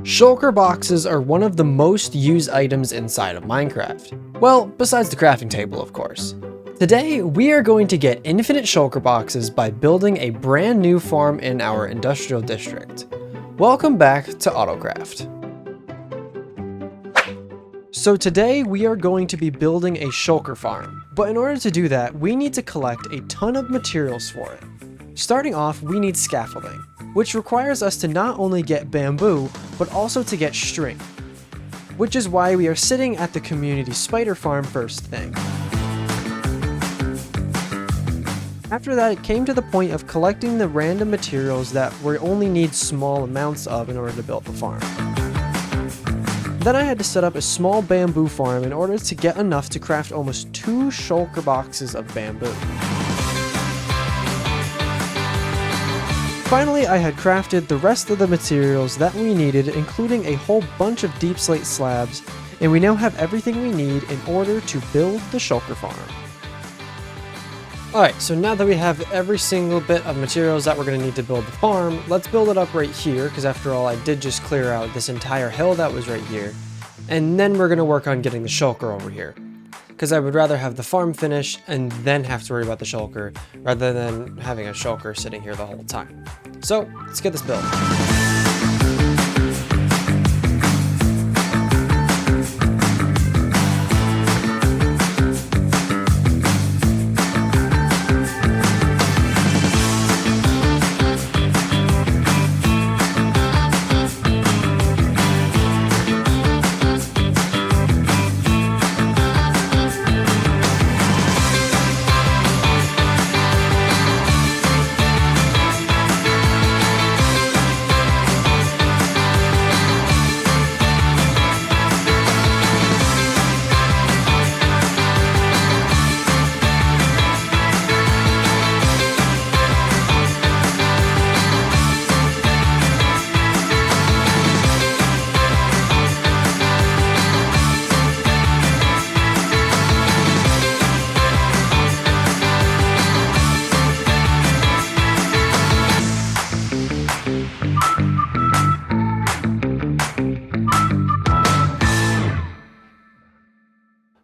Shulker boxes are one of the most used items inside of Minecraft. Well, besides the crafting table, of course. Today, we are going to get infinite shulker boxes by building a brand new farm in our industrial district. Welcome back to AutoCraft. So today, we are going to be building a shulker farm, but in order to do that, we need to collect a ton of materials for it. Starting off, we need scaffolding, which requires us to not only get bamboo, but also to get string, which is why we are sitting at the community spider farm first thing. After that, it came to the point of collecting the random materials that we only need small amounts of in order to build the farm. Then I had to set up a small bamboo farm in order to get enough to craft almost 2 shulker boxes of bamboo. Finally, I had crafted the rest of the materials that we needed, including a whole bunch of deep slate slabs, and we now have everything we need in order to build the shulker farm. Alright, so now that we have every single bit of materials that we're going to need to build the farm, let's build it up right here, because after all, I did just clear out this entire hill that was right here, and then we're going to work on getting the shulker over here. Because I would rather have the farm finished and then have to worry about the shulker, rather than having a shulker sitting here the whole time. So, let's get this built.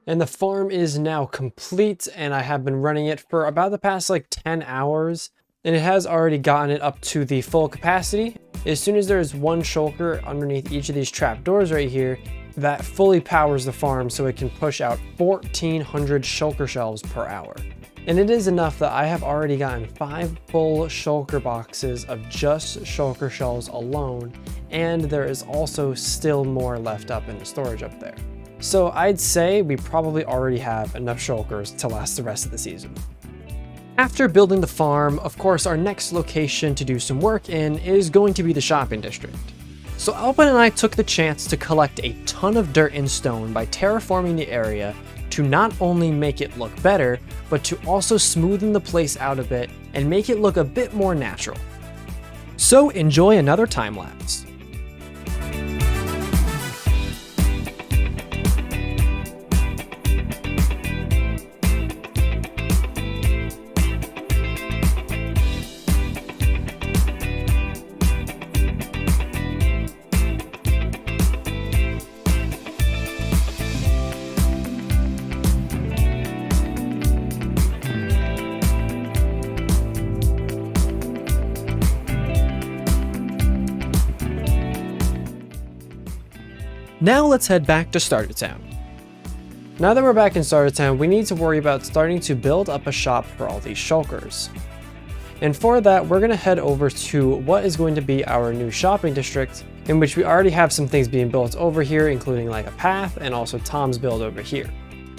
And the farm is now complete, and I have been running it for about the past 10 hours, and it has already gotten it up to the full capacity. As soon as there is one shulker underneath each of these trap doors right here, that fully powers the farm so it can push out 1,400 shulker shelves per hour. And it is enough that I have already gotten 5 full shulker boxes of just shulker shelves alone, and there is also still more left up in the storage up there. So I'd say we probably already have enough shulkers to last the rest of the season. After building the farm, of course, our next location to do some work in is going to be the shopping district. So Alpin and I took the chance to collect a ton of dirt and stone by terraforming the area to not only make it look better, but to also smoothen the place out a bit and make it look a bit more natural. So enjoy another time lapse. Now let's head back to Starter Town. Now that we're back in Starter Town, we need to worry about starting to build up a shop for all these shulkers. And for that, we're going to head over to what is going to be our new shopping district, in which we already have some things being built over here, including a path and also Tom's build over here.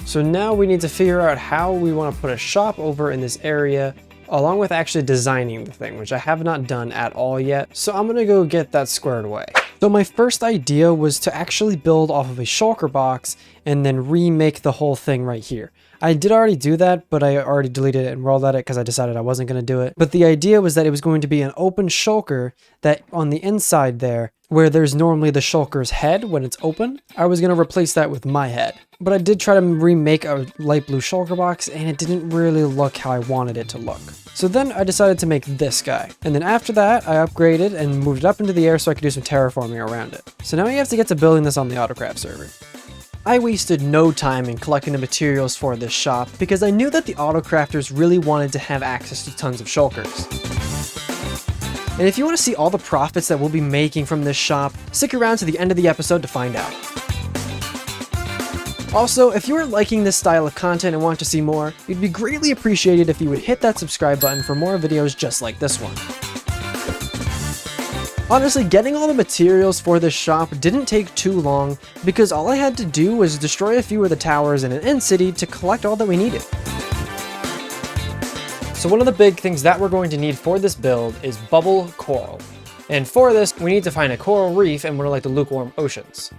So now we need to figure out how we want to put a shop over in this area, along with actually designing the thing, which I have not done at all yet. So I'm going to go get that squared away. So my first idea was to actually build off of a shulker box and then remake the whole thing right here. I did already do that, but I already deleted it and rolled at it because I decided I wasn't going to do it. But the idea was that it was going to be an open shulker that on the inside there where there's normally the shulker's head when it's open, I was going to replace that with my head. But I did try to remake a light blue shulker box and it didn't really look how I wanted it to look. So then I decided to make this guy. And then after that, I upgraded and moved it up into the air so I could do some terraforming around it. So now we have to get to building this on the AutoCraft server. I wasted no time in collecting the materials for this shop because I knew that the AutoCrafters really wanted to have access to tons of shulkers. And if you want to see all the profits that we'll be making from this shop, stick around to the end of the episode to find out. Also, if you are liking this style of content and want to see more, it'd be greatly appreciated if you would hit that subscribe button for more videos just like this one. Honestly, getting all the materials for this shop didn't take too long because all I had to do was destroy a few of the towers in an end city to collect all that we needed. So one of the big things that we're going to need for this build is bubble coral. And for this, we need to find a coral reef in one of like the lukewarm oceans.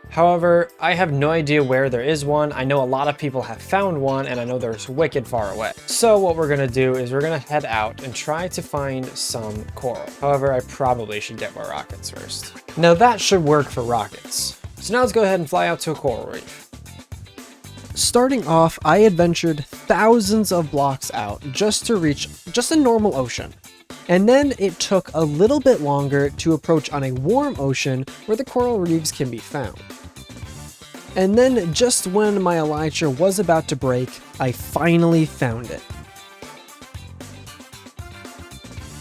However, I have no idea where there is one. I know a lot of people have found one and I know they're wicked far away. So what we're gonna do is we're gonna head out and try to find some coral. However, I probably should get more rockets first. Now that should work for rockets. So now let's go ahead and fly out to a coral reef. Starting off, I adventured thousands of blocks out just to reach just a normal ocean. And then it took a little bit longer to approach on a warm ocean where the coral reefs can be found. And then just when my elytra was about to break, I finally found it.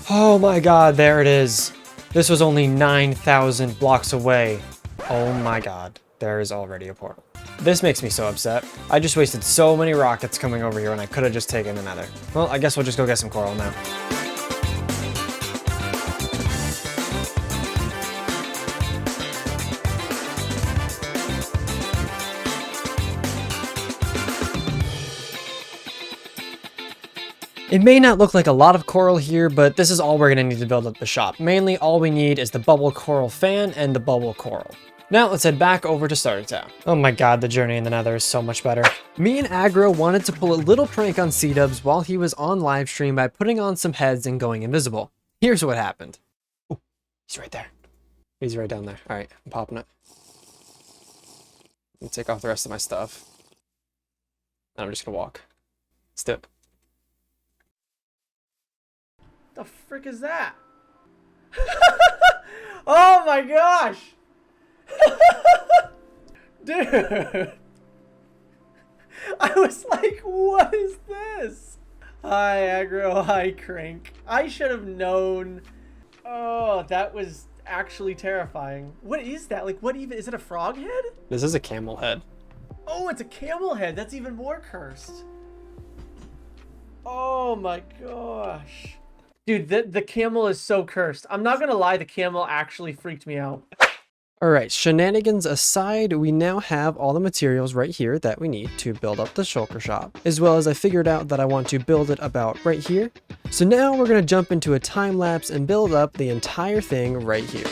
Oh my god, there it is. This was only 9,000 blocks away. Oh my god, there is already a portal. This makes me so upset. I just wasted so many rockets coming over here when I could have just taken another. Well, I guess we'll just go get some coral now. It may not look like a lot of coral here, but this is all we're going to need to build up the shop. Mainly, all we need is the bubble coral fan and the bubble coral. Now, let's head back over to Starter Town. Oh my god, the journey in the Nether is so much better. Me and Aggro wanted to pull a little prank on C-Dubs while he was on live stream by putting on some heads and going invisible. Here's what happened. Oh, he's right there. He's right down there. All right, I'm popping it. Let me take off the rest of my stuff. And I'm just gonna walk. Let's do it. The frick is that? Oh my gosh! Dude! I was like, what is this? Hi, Aggro. Hi, Crank. I should have known. Oh, that was actually terrifying. What is that? Like, what even? Is it a frog head? This is a camel head. Oh, it's a camel head. That's even more cursed. Oh my gosh. Dude, the camel is so cursed. I'm not gonna lie, the camel actually freaked me out. Alright, shenanigans aside, we now have all the materials right here that we need to build up the shulker shop, as well as I figured out that I want to build it about right here. So now we're going to jump into a time lapse and build up the entire thing right here.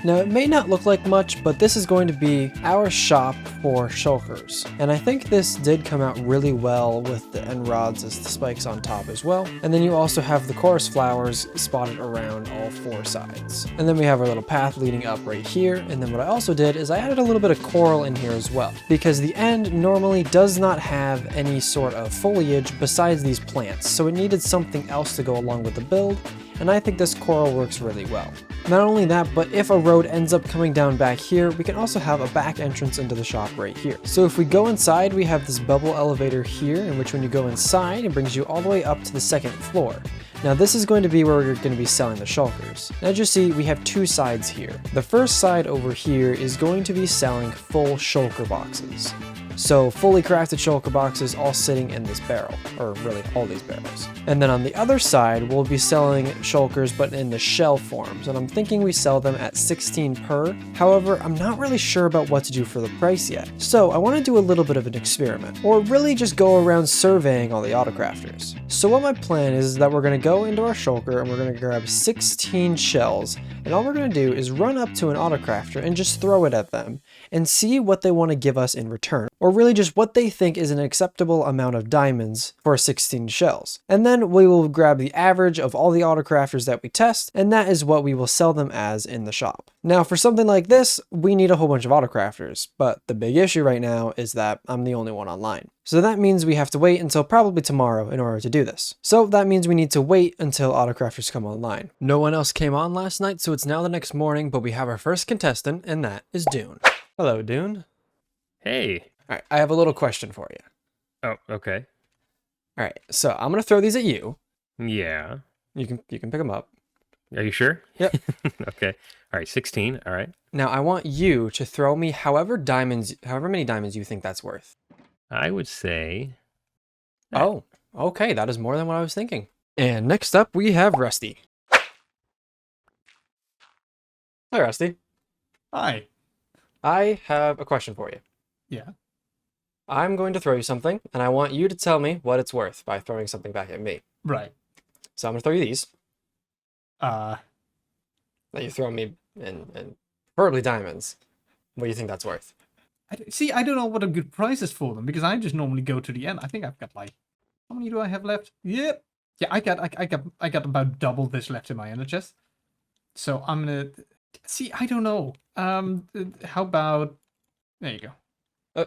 Now it may not look like much, but this is going to be our shop for shulkers. And I think this did come out really well with the end rods as the spikes on top as well. And then you also have the chorus flowers spotted around all four sides. And then we have our little path leading up right here. And then what I also did is I added a little bit of coral in here as well, because the end normally does not have any sort of foliage besides these plants. So it needed something else to go along with the build. And I think this coral works really well. Not only that, but if a road ends up coming down back here, we can also have a back entrance into the shop right here. So if we go inside, we have this bubble elevator here, in which when you go inside, it brings you all the way up to the second floor. Now this is going to be where we're going to be selling the shulkers. As you see, we have two sides here. The first side over here is going to be selling full shulker boxes. So fully crafted shulker boxes all sitting in this barrel, or really all these barrels. And then on the other side, we'll be selling shulkers but in the shell forms, and I'm thinking we sell them at 16 per. However, I'm not really sure about what to do for the price yet. So I want to do a little bit of an experiment, or really just go around surveying all the autocrafters. So what my plan is that we're going to go into our shulker and we're going to grab 16 shells, and all we're going to do is run up to an autocrafter and just throw it at them and see what they want to give us in return, or really just what they think is an acceptable amount of diamonds for 16 shells. And then we will grab the average of all the autocrafters that we test, and that is what we will sell them as in the shop. Now for something like this, we need a whole bunch of autocrafters, but the big issue right now is that I'm the only one online. So that means we have to wait until probably tomorrow in order to do this. So that means we need to wait until autocrafters come online. No one else came on last night, so it's now the next morning, but we have our first contestant, and that is Dune. Hello, Dune. Hey. All right, I have a little question for you. Oh, okay. All right, so I'm gonna throw these at you. Yeah. You can pick them up. Are you sure? Yep. Okay. All right, 16. All right. Now I want you to throw me however many diamonds you think that's worth. I would say... Oh, okay, that is more than what I was thinking. And next up, we have Rusty. Hi, Rusty. Hi. I have a question for you. Yeah. I'm going to throw you something, and I want you to tell me what it's worth by throwing something back at me. Right. So I'm going to throw you these. Uh, That you throw me in preferably diamonds. What do you think that's worth? I don't know what a good price is for them because I just normally go to the end. I think I've got like, how many do I have left? Yep. Yeah, I got about double this left in my ender chest. So I'm gonna see. I don't know. How about? There you go.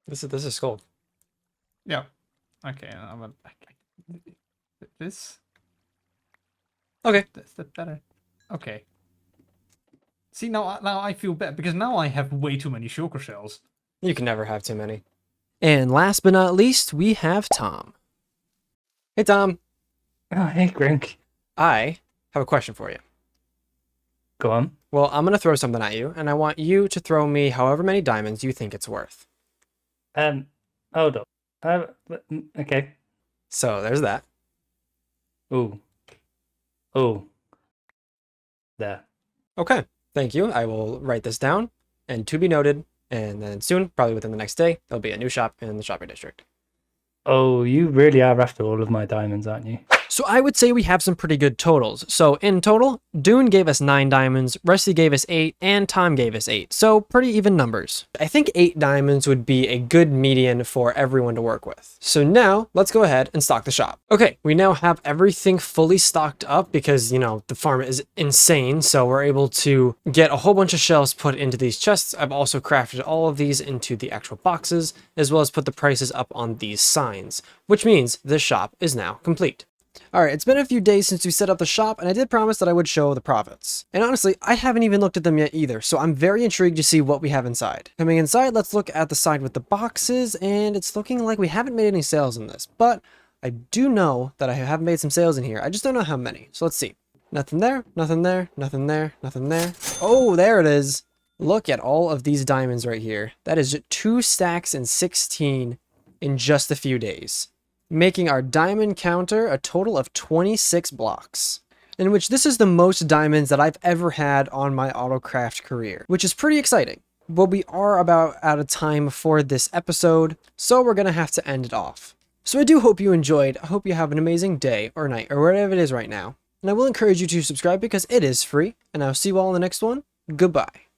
This is gold. Yeah. Okay. This. Okay. That's that better. Okay. See, now I feel bad because now I have way too many shulker shells. You can never have too many. And last but not least, we have Tom. Hey, Tom. Oh, hey, Grink. I have a question for you. Go on. Well, I'm going to throw something at you, and I want you to throw me however many diamonds you think it's worth. Hold up. Okay. So there's that. Ooh. Ooh. There. Okay. Thank you. I will write this down, and to be noted, and then soon, probably within the next day, there'll be a new shop in the shopping district. Oh, you really are after all of my diamonds, aren't you? So I would say we have some pretty good totals. So in total, Dune gave us 9 diamonds, Rusty gave us 8, and Tom gave us 8. So pretty even numbers. I think 8 diamonds would be a good median for everyone to work with. So now let's go ahead and stock the shop. Okay, we now have everything fully stocked up because, you know, the farm is insane. So we're able to get a whole bunch of shells put into these chests. I've also crafted all of these into the actual boxes, as well as put the prices up on these signs, which means this shop is now complete. Alright, it's been a few days since we set up the shop, and I did promise that I would show the profits. And honestly, I haven't even looked at them yet either, so I'm very intrigued to see what we have inside. Coming inside, let's look at the side with the boxes, and it's looking like we haven't made any sales in this, but I do know that I have made some sales in here. I just don't know how many, so let's see. Nothing there, nothing there, nothing there, nothing there. Oh, there it is! Look at all of these diamonds right here. That is 2 stacks and 16 in just a few days, making our diamond counter a total of 26 blocks, in which this is the most diamonds that I've ever had on my AutoCraft career, which is pretty exciting. But we are about out of time for this episode, so we're gonna have to end it off. So I do hope you enjoyed. I hope you have an amazing day or night or whatever it is right now. And I will encourage you to subscribe because it is free, and I'll see you all in the next one. Goodbye.